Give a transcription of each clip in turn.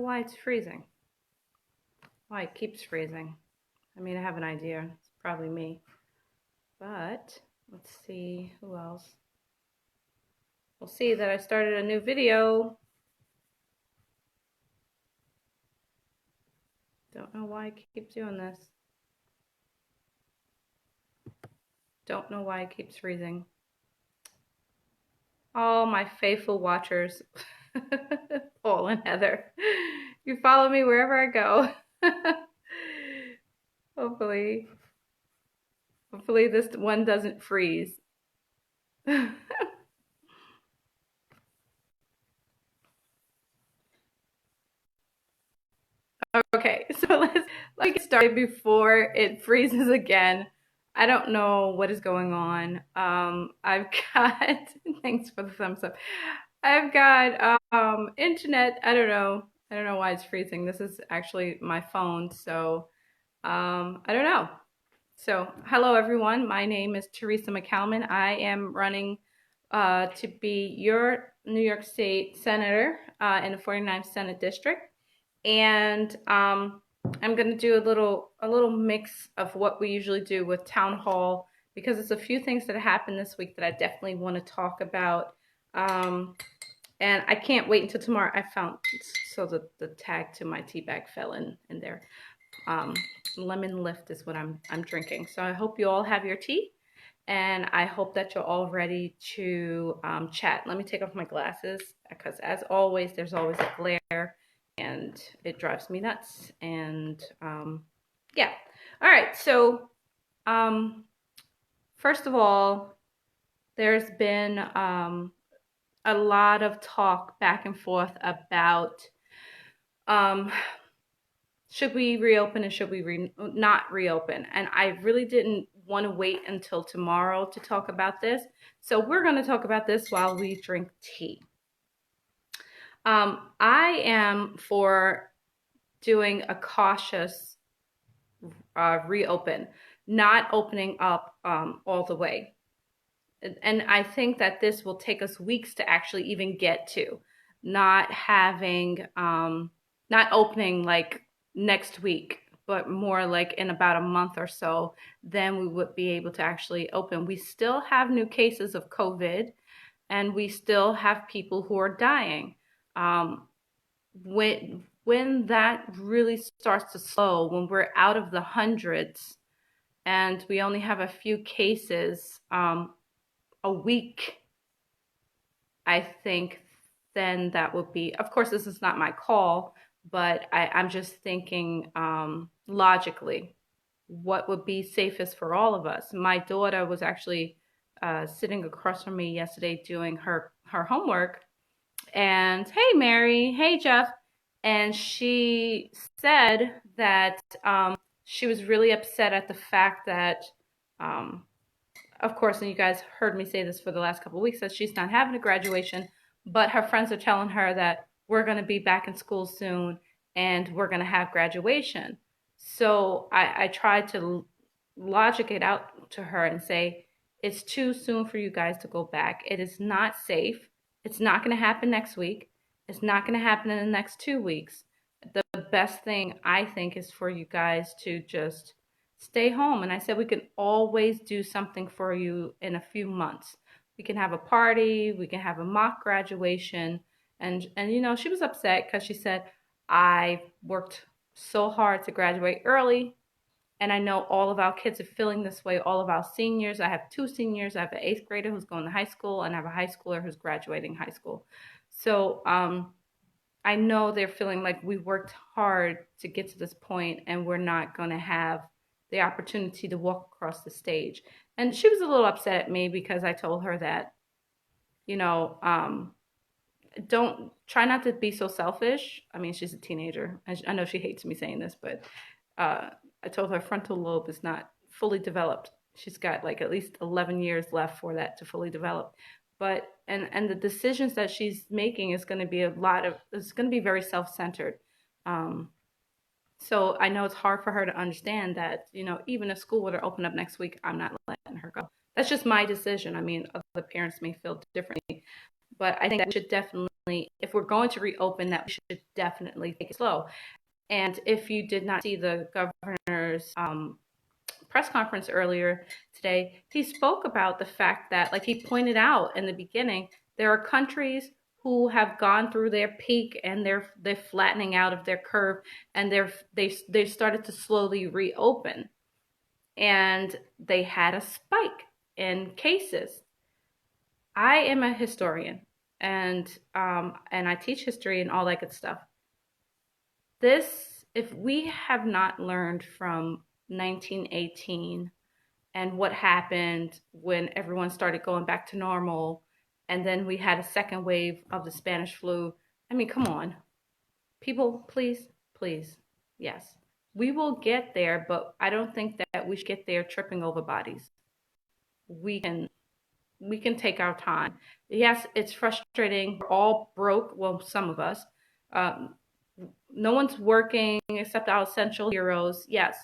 why it's freezing. Why it keeps freezing. I mean, I have an idea. It's probably me. But let's see who else. We'll see that I started a new video. Don't know why I keep doing this. Don't know why it keeps freezing. All my faithful watchers, Paul and Heather, you follow me wherever I go. Hopefully this one doesn't freeze. Okay, so let's get started before it freezes again. I don't know what is going on. I've got, thanks for the thumbs up. I've got internet. I don't know. I don't know why it's freezing. This is actually my phone, so I don't know. So hello everyone. My name is Teresa McCalman. I am running to be your New York State Senator in the 49th Senate District. And I'm going to do a little mix of what we usually do with town hall, because there's a few things that happened this week that I definitely want to talk about. And I can't wait until tomorrow. I found, so the tag to my tea bag fell in there. Lemon lift is what I'm drinking. So I hope you all have your tea, and I hope that you're all ready to chat. Let me take off my glasses, because as always, there's always a glare. And it drives me nuts. And yeah. All right. So first of all, there's been a lot of talk back and forth about should we reopen and should we not reopen. And I really didn't want to wait until tomorrow to talk about this. So we're going to talk about this while we drink tea. I am for doing a cautious reopen, not opening up all the way. And I think that this will take us weeks to actually even get to, not having, not opening like next week, but more like in about a month or so, then we would be able to actually open. We still have new cases of COVID, and we still have people who are dying. When that really starts to slow, when we're out of the hundreds and we only have a few cases a week, I think then that would be, of course this is not my call, but I'm just thinking logically, what would be safest for all of us. My daughter was actually sitting across from me yesterday doing her homework. And hey, Mary, hey, Jeff. And she said that she was really upset at the fact that, of course, and you guys heard me say this for the last couple of weeks, that she's not having a graduation, but her friends are telling her that we're going to be back in school soon and we're going to have graduation. So I tried to logic it out to her and say, it's too soon for you guys to go back. It is not safe. It's not going to happen next week. It's not going to happen in the next 2 weeks. The best thing, I think, is for you guys to just stay home. And I said we can always do something for you in a few months. We can have a party. We can have a mock graduation. And you know, she was upset because she said, I worked so hard to graduate early. And I know all of our kids are feeling this way, all of our seniors. I have 2 seniors. I have an 8th grader who's going to high school, and I have a high schooler who's graduating high school. So I know they're feeling like we worked hard to get to this point, and we're not going to have the opportunity to walk across the stage. And she was a little upset at me because I told her that, you know, don't try not to be so selfish. I mean, she's a teenager. I know she hates me saying this, but I told her frontal lobe is not fully developed. She's got like at least 11 years left for that to fully develop. But, and the decisions that she's making is going to be it's going to be very self-centered. So I know it's hard for her to understand that, you know, even if school were to open up next week, I'm not letting her go. That's just my decision. I mean, other parents may feel differently, but I think that we should definitely if we're going to reopen, that we should definitely take it slow. And if you did not see the governor's press conference earlier today, he spoke about the fact that, like he pointed out in the beginning, there are countries who have gone through their peak and they're flattening out of their curve, and they've started to slowly reopen, and they had a spike in cases. I am a historian, and I teach history and all that good stuff. If we have not learned from 1918 and what happened when everyone started going back to normal, and then we had a second wave of the Spanish flu. I mean, come on. People, please, please. Yes. We will get there, but I don't think that we should get there tripping over bodies. We can take our time. Yes, it's frustrating. We're all broke. Well, some of us. No one's working except our essential heroes. Yes,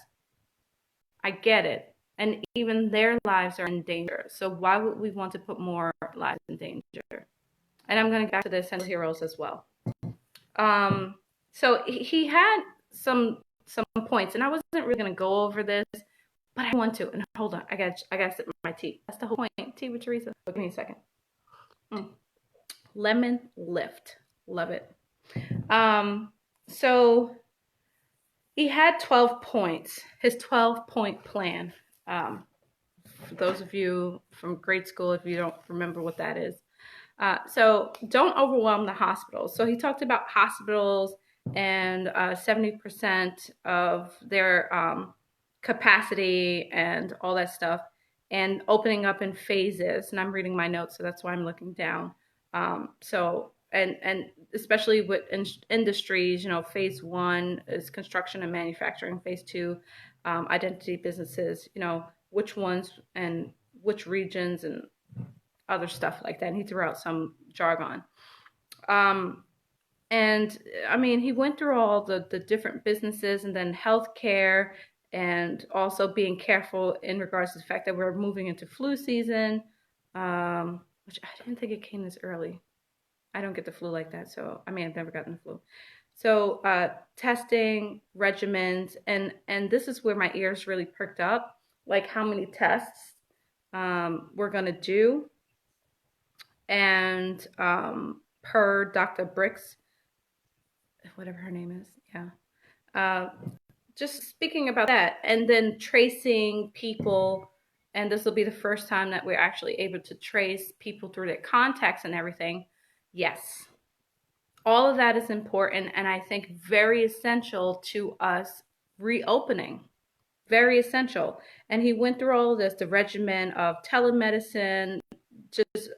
I get it. And even their lives are in danger. So why would we want to put more lives in danger? And I'm going to get back to the essential heroes as well. So he had some points, and I wasn't really going to go over this, but I want to. And hold on, I got to sip my tea. That's the whole point. Tea with Teresa. Give me a second. Lemon lift, love it. So he had 12 points. His 12-point plan. For those of you from grade school, if you don't remember what that is. So don't overwhelm the hospitals. So he talked about hospitals and 70% of their capacity and all that stuff, and opening up in phases. And I'm reading my notes, so that's why I'm looking down. And especially with industries, phase 1 is construction and manufacturing. Phase 2, identity businesses, which ones and which regions and other stuff like that. And he threw out some jargon. And I mean, he went through all the different businesses, and then healthcare, and also being careful in regards to the fact that we're moving into flu season, which I didn't think it came this early. I don't get the flu like that, so I mean, I've never gotten the flu. So testing regimens, and this is where my ears really perked up, like how many tests we're gonna do, and per Dr. Bricks, whatever her name is, yeah. Just speaking about that, and then tracing people, and this will be the first time that we're actually able to trace people through their contacts and everything. Yes, all of that is important, and I think very essential to us reopening. Very essential. And he went through all of this, the regimen of telemedicine, just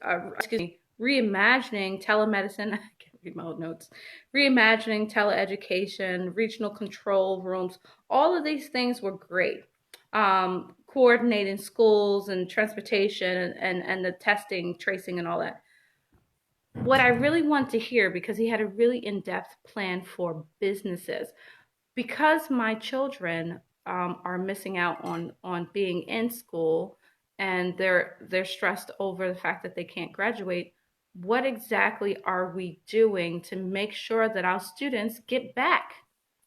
reimagining telemedicine. I can't read my old notes. Reimagining teleeducation, regional control rooms. All of these things were great. Coordinating schools and transportation and the testing, tracing, and all that. What I really want to hear, because he had a really in-depth plan for businesses, because my children are missing out on being in school, and they're stressed over the fact that they can't graduate. What exactly are we doing to make sure that our students get back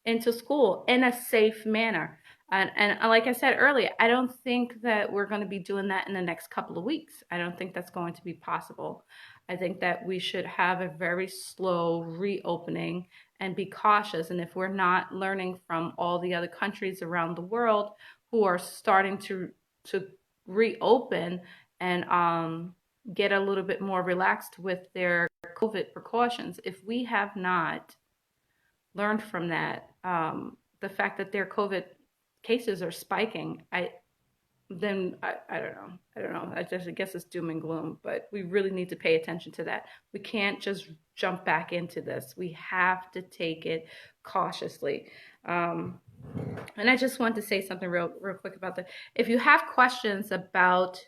into school in a safe manner? And like I said earlier, I don't think that we're going to be doing that in the next couple of weeks. I don't think that's going to be possible. I think that we should have a very slow reopening and be cautious. And if we're not learning from all the other countries around the world who are starting to reopen and get a little bit more relaxed with their COVID precautions, if we have not learned from that, the fact that their COVID cases are spiking, I don't know. I guess it's doom and gloom, but we really need to pay attention to that. We can't just jump back into this. We have to take it cautiously. And I just want to say something real quick about that. If you have questions about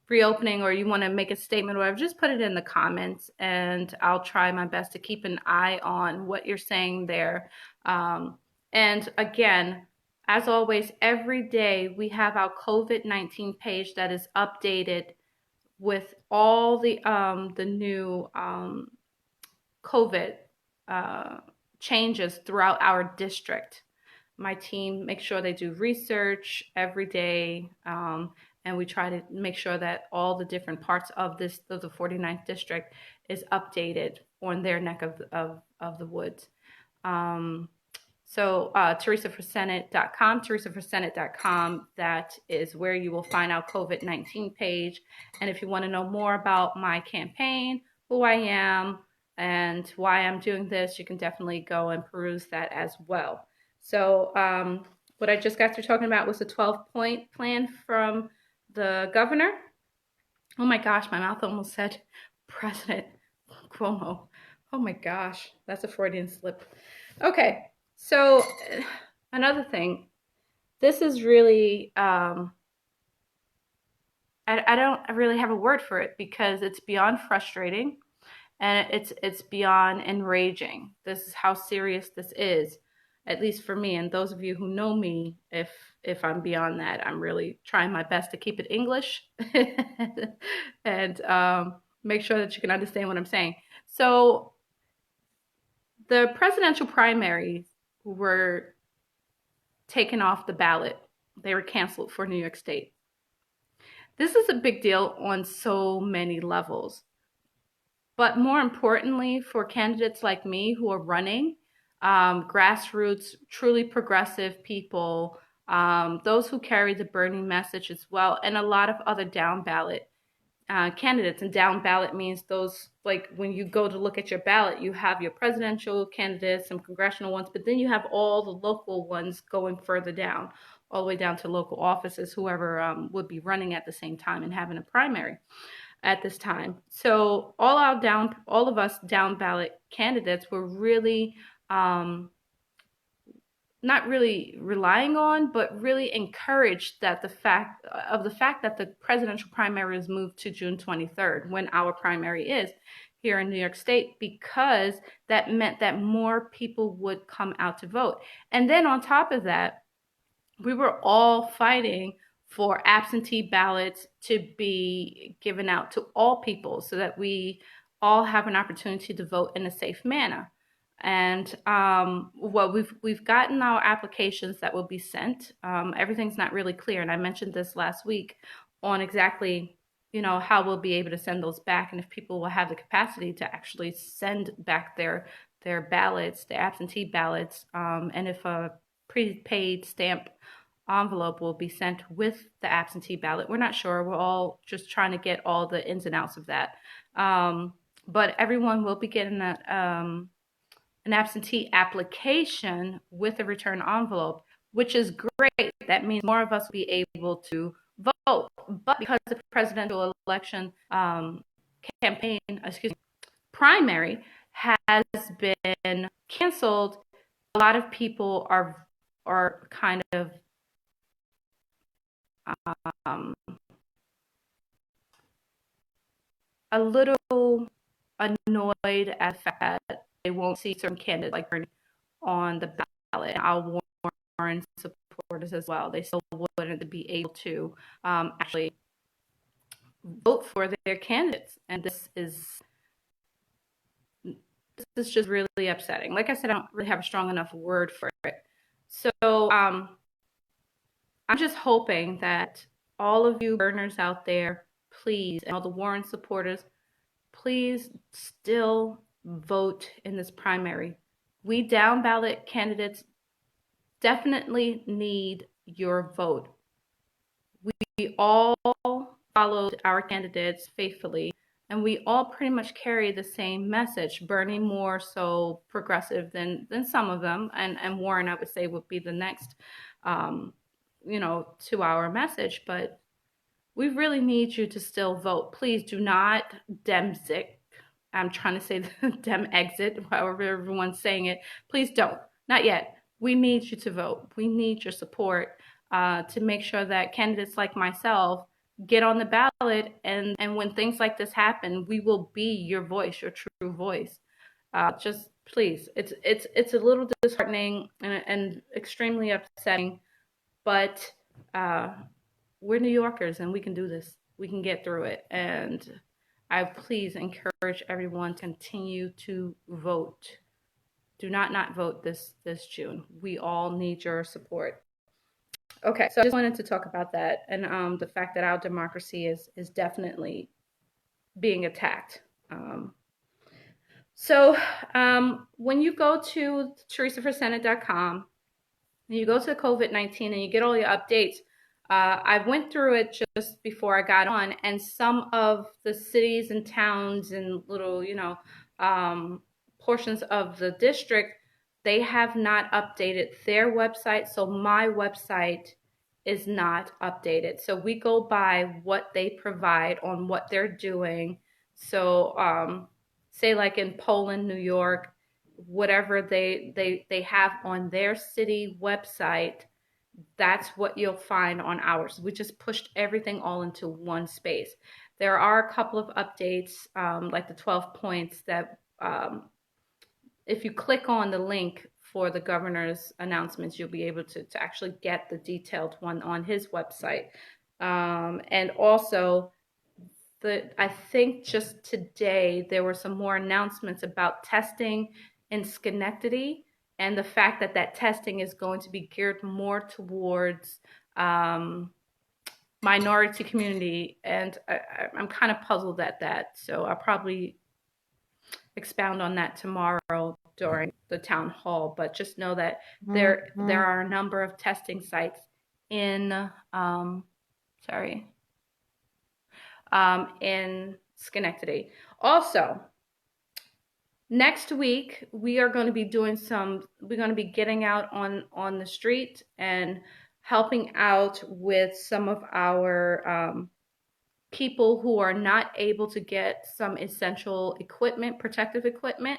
reopening, or you want to make a statement or whatever, just put it in the comments, and I'll try my best to keep an eye on what you're saying there. And again, as always, every day we have our COVID-19 page that is updated with all the new COVID changes throughout our district. My team makes sure they do research every day, and we try to make sure that all the different parts of the 49th district is updated on their neck of the woods. So TheareseForSenate.com, TheareseForSenate.com, that is where you will find our COVID-19 page. And if you want to know more about my campaign, who I am, and why I'm doing this, you can definitely go and peruse that as well. So what I just got through talking about was the 12-point plan from the governor. Oh my gosh, my mouth almost said President Cuomo. Oh my gosh, that's a Freudian slip. Okay, so another thing, this is really, I don't really have a word for it because it's beyond frustrating and it's beyond enraging. This is how serious this is, at least for me. And those of you who know me, if I'm beyond that, I'm really trying my best to keep it English and make sure that you can understand what I'm saying. So the presidential primaries were taken off the ballot. They were canceled for New York State. This is a big deal on so many levels. But more importantly, for candidates like me who are running, grassroots, truly progressive people, those who carry the Bernie message as well, and a lot of other down ballot candidates. And down ballot means those, like when you go to look at your ballot, you have your presidential candidates, some congressional ones, but then you have all the local ones going further down, all the way down to local offices, whoever would be running at the same time and having a primary at this time. So all of us down ballot candidates were really not really relying on, but really encouraged that the fact that the presidential primary is moved to June 23rd, when our primary is here in New York State, because that meant that more people would come out to vote. And then on top of that, we were all fighting for absentee ballots to be given out to all people so that we all have an opportunity to vote in a safe manner. And well, we've gotten our applications that will be sent. Everything's not really clear, and I mentioned this last week on exactly, how we'll be able to send those back, and if people will have the capacity to actually send back their ballots, their absentee ballots, and if a prepaid stamp envelope will be sent with the absentee ballot. We're not sure. We're all just trying to get all the ins and outs of that. But everyone will be getting an absentee application with a return envelope, which is great. That means more of us will be able to vote. But because the presidential election primary has been canceled, a lot of people are kind of a little annoyed at the fact that they won't see certain candidates like Bernie on the ballot. I'll warn supporters as well. They still wouldn't be able to actually vote for their candidates, and this is just really upsetting. Like I said, I don't really have a strong enough word for it. So I'm just hoping that all of you burners out there, please, and all the Warren supporters, please still vote in this primary. We down ballot candidates definitely need your vote. We all followed our candidates faithfully, and we all pretty much carry the same message. Bernie more so progressive than some of them, and Warren, I would say, would be the next, to our message. But we really need you to still vote. Please do not Demzit. I'm trying to say the Dem exit, however everyone's saying it. Please don't. Not yet. We need you to vote. We need your support to make sure that candidates like myself get on the ballot, and when things like this happen, we will be your voice, your true voice. Just please, it's a little disheartening and extremely upsetting, but we're New Yorkers and we can do this. We can get through it. And I please encourage everyone to continue to vote. Do not vote this June. We all need your support. Okay, so I just wanted to talk about that and the fact that our democracy is definitely being attacked. Um, so when you go to theresaforsenate.com and you go to COVID-19 and you get all your updates, I went through it just before I got on, and some of the cities and towns and little, portions of the district, they have not updated their website. So my website is not updated. So we go by what they provide on what they're doing. So say like in Poland, New York, whatever they have on their city website, that's what you'll find on ours. We just pushed everything all into one space. There are a couple of updates, like the 12 points that if you click on the link for the governor's announcements, you'll be able to actually get the detailed one on his website. And also, I think just today there were some more announcements about testing in Schenectady, and the fact that that testing is going to be geared more towards minority community, and I'm kind of puzzled at that. So I'll probably expound on that tomorrow during the town hall. But just know that there are a number of testing sites in in Schenectady. Also, next week we are going to be we're going to be getting out on the street and helping out with some of our people who are not able to get some essential equipment, protective equipment.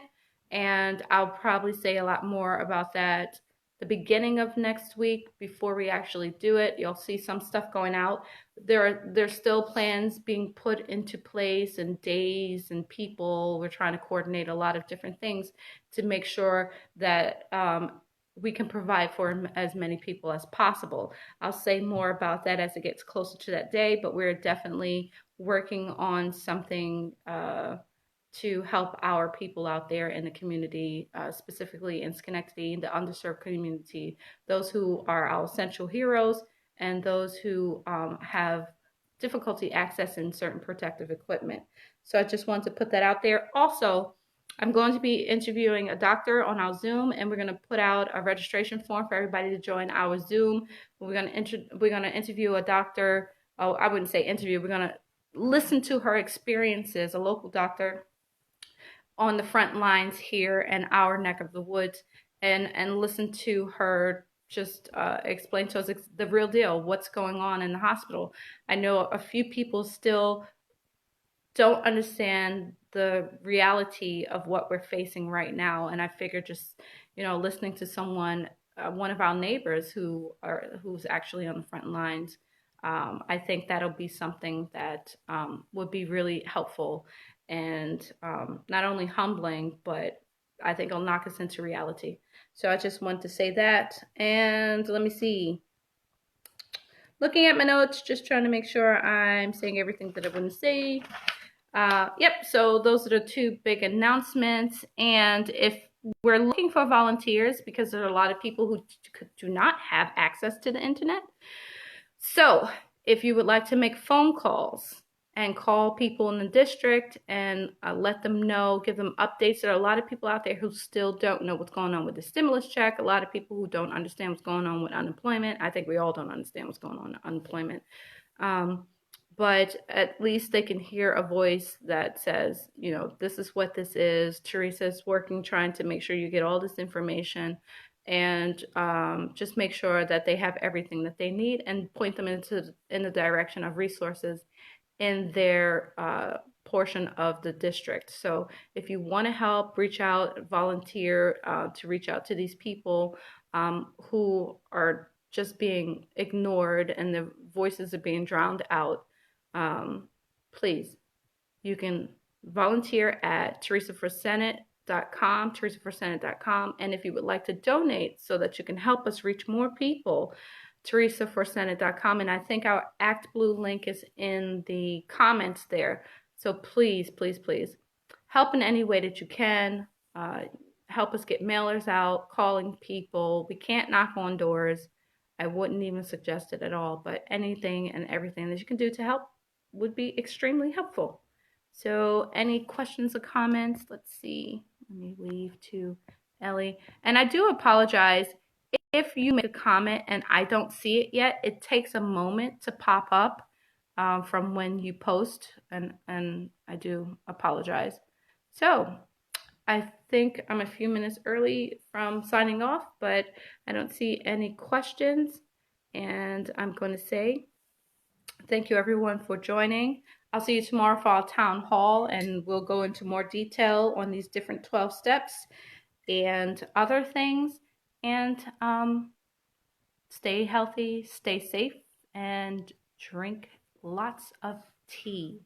And I'll probably say a lot more about that the beginning of next week before we actually do it. You'll see some stuff going out. There's still plans being put into place and days and people. We're trying to coordinate a lot of different things to make sure that we can provide for as many people as possible. I'll say more about that as it gets closer to that day, but we're definitely working on something to help our people out there in the community, specifically in Schenectady, the underserved community, those who are our essential heroes and those who have difficulty accessing certain protective equipment. So I just wanted to put that out there. Also, I'm going to be interviewing a doctor on our Zoom, and we're going to put out a registration form for everybody to join our Zoom. We're going to interview a doctor. Oh, I wouldn't say interview. We're going to listen to her experiences, a local doctor on the front lines here in our neck of the woods, and listen to her just explain to us the real deal, what's going on in the hospital. I know a few people still don't understand the reality of what we're facing right now, and I figure just listening to someone, one of our neighbors who's actually on the front lines, I think that'll be something that would be really helpful and not only humbling, but I think it'll knock us into reality. So I just wanted to say that. And let me see. Looking at my notes, just trying to make sure I'm saying everything that I want to say. Yep, so those are the two big announcements. And if we're looking for volunteers, because there are a lot of people who do not have access to the internet. So if you would like to make phone calls and call people in the district and let them know, give them updates. There are a lot of people out there who still don't know what's going on with the stimulus check. A lot of people who don't understand what's going on with unemployment. I think we all don't understand what's going on with unemployment. But at least they can hear a voice that says, this is what this is. Theresa's working, trying to make sure you get all this information, and just make sure that they have everything that they need and point them in the direction of resources in their portion of the district. So if you want to help, reach out, volunteer to reach out to these people who are just being ignored and the voices are being drowned out, please, you can volunteer at theresaforsenate.com, and if you would like to donate so that you can help us reach more people, TheresaForSenate.com, and I think our ActBlue link is in the comments there. So please, please, please help in any way that you can. Uh, Help us get mailers out, calling people. We can't knock on doors. I wouldn't even suggest it at all, but anything and everything that you can do to help would be extremely helpful. So any questions or comments? Let's see. Let me leave to Ellie. And I do apologize if you make a comment and I don't see it yet. It takes a moment to pop up from when you post, and I do apologize. So I think I'm a few minutes early from signing off, but I don't see any questions. And I'm going to say thank you everyone for joining. I'll see you tomorrow for our town hall, and we'll go into more detail on these different 12 steps and other things. And stay healthy, stay safe, and drink lots of tea.